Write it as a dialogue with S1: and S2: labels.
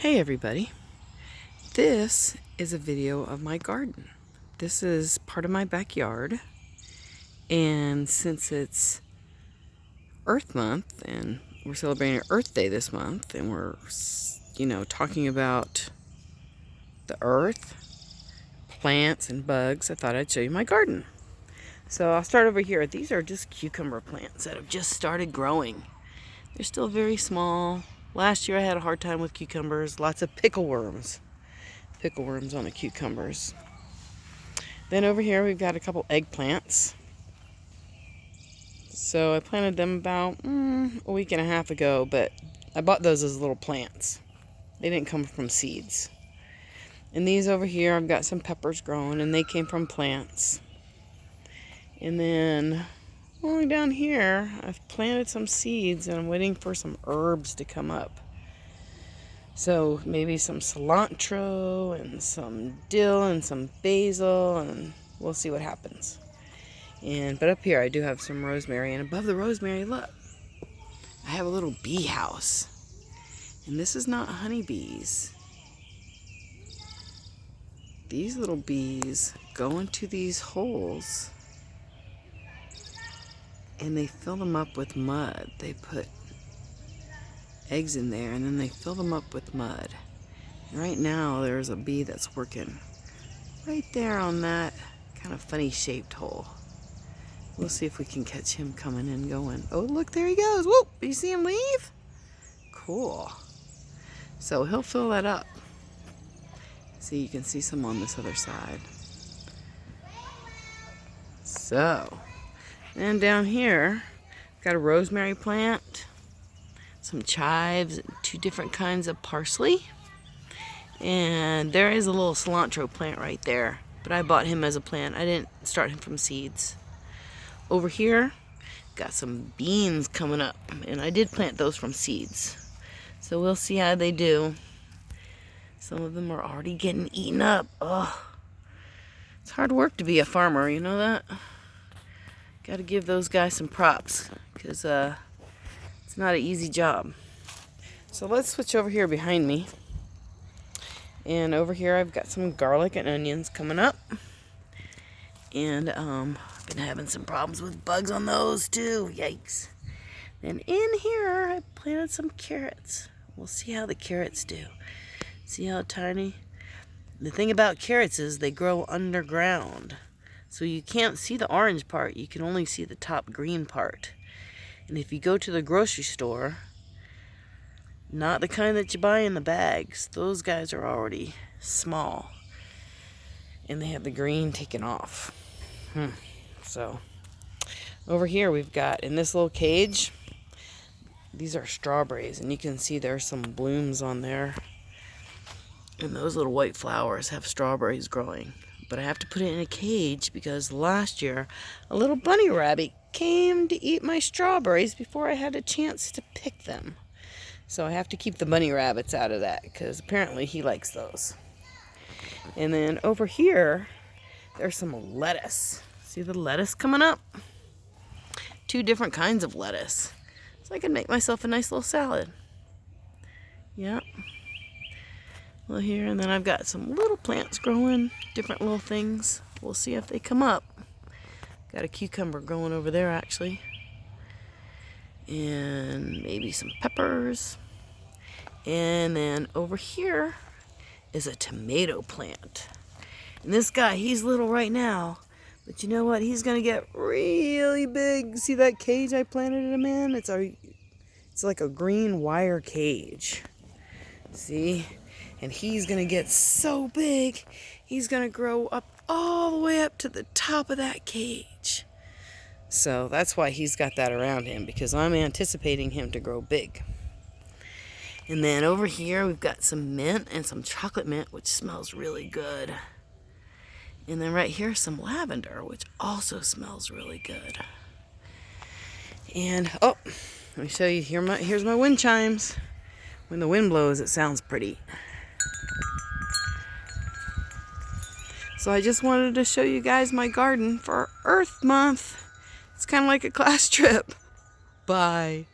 S1: Hey everybody, this is a video of my garden. This is part of my backyard, and since it's Earth Month and we're celebrating Earth Day this month and we're talking about the earth, plants and bugs, I thought I'd show you my garden. So I'll start over here. These are just cucumber plants that have just started growing. They're still very small. Last year I had a hard time with cucumbers, lots of pickle worms on the cucumbers. Then over here we've got a couple eggplants. So I planted them about a week and a half ago, but I bought those as little plants. They didn't come from seeds. And these over here, I've got some peppers growing, and they came from plants. And then all the way down here, I've planted some seeds, and I'm waiting for some herbs to come up. So maybe some cilantro and some dill and some basil, and we'll see what happens. But up here I do have some rosemary, and above the rosemary, look, I have a little bee house. And this is not honeybees. These little bees go into these holes and they fill them up with mud. They put eggs in there and then they fill them up with mud. And right now there's a bee that's working right there on that kind of funny shaped hole. We'll see if we can catch him coming and going. Oh, look, there he goes. Whoop! You see him leave? Cool. So he'll fill that up. See, you can see some on this other side. So, and down here, got a rosemary plant, some chives, and 2 different kinds of parsley. And there is a little cilantro plant right there, but I bought him as a plant. I didn't start him from seeds. Over here, got some beans coming up, and I did plant those from seeds. So we'll see how they do. Some of them are already getting eaten up. Ugh. It's hard work to be a farmer, you know that? Got to give those guys some props, because it's not an easy job. So let's switch over here behind me. And over here I've got some garlic and onions coming up. And I've been having some problems with bugs on those too. Yikes. Then in here I planted some carrots. We'll see how the carrots do. See how tiny? The thing about carrots is they grow underground. So you can't see the orange part, you can only see the top green part. And if you go to the grocery store, not the kind that you buy in the bags, those guys are already small. And they have the green taken off. So, over here we've got, in this little cage, these are strawberries. And you can see there's some blooms on there. And those little white flowers have strawberries growing. But I have to put it in a cage because last year a little bunny rabbit came to eat my strawberries before I had a chance to pick them. So I have to keep the bunny rabbits out of that because apparently he likes those. And then over here, there's some lettuce. See the lettuce coming up? 2 different kinds of lettuce. So I can make myself a nice little salad. Yep. Well, here, and then I've got some little plants growing, different little things. We'll see if they come up. Got a cucumber growing over there, actually. And maybe some peppers. And then over here is a tomato plant. And this guy, he's little right now. But you know what? He's going to get really big. See that cage I planted him in? It's like a green wire cage. See? And he's going to get so big, he's going to grow up all the way up to the top of that cage. So that's why he's got that around him, because I'm anticipating him to grow big. And then over here we've got some mint and some chocolate mint, which smells really good. And then right here some lavender, which also smells really good. And, oh, let me show you, here's my wind chimes. When the wind blows, it sounds pretty. So I just wanted to show you guys my garden for Earth Month. It's kind of like a class trip. Bye.